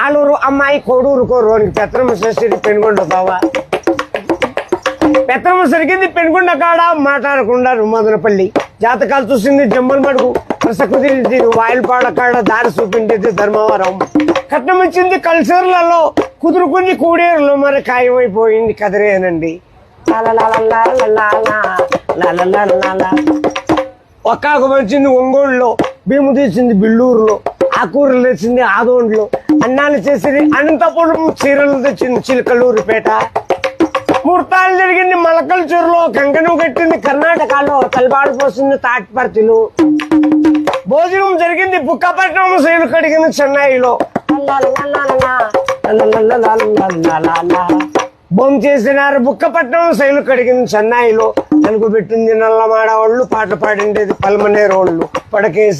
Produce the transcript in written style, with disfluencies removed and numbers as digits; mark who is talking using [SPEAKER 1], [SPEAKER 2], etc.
[SPEAKER 1] ఆలూరు అమ్మాయి కోడూరు కోరునికి పెత్తనమ్మ చేసేది పెనుగొండ బావా. పెత్తనమ్మ సరిగింది పెనుగొండ కాడ మాట్లాడకుండా మదనపల్లి. జాతకాలు చూసింది జమ్మల మడుగు, వరుస కుదిరింది వాయిల్పాడ కాడ, దారి చూపించేది ధర్మవరం. కట్నం ఇచ్చింది కల్చర్లలో, కుదురుకుంది కూడేరులో, మరి ఖాయమైపోయింది కదిరేనండి. ఒక్కాకు వచ్చింది ఒంగోలులో, భీము తీసింది బిల్లూరులో, ఆకూరలు తెచ్చింది ఆదోండ్లో, అన్నాలు చేసింది అనంతపురం, చీరలు తెచ్చింది చిలకలూరుపేట. ముహూర్తాలు జరిగింది మలకల్ చెరులో, కంకణం కట్టింది కర్ణాటకలో, తలబాడు పోసింది తాటిపర్తిలో. భోజనం జరిగింది బుక్కపట్నం, శైలు కడిగింది చెన్నైలో. బొమ్మ చేసినారు బుక్కపట్నం, శైలు కడిగింది చెన్నైలో. తెలుగు పెట్టింది నల్లమాడవాళ్ళు, పాటలు పాడిండేది పల్మనేరోళ్ళు. పడకేసి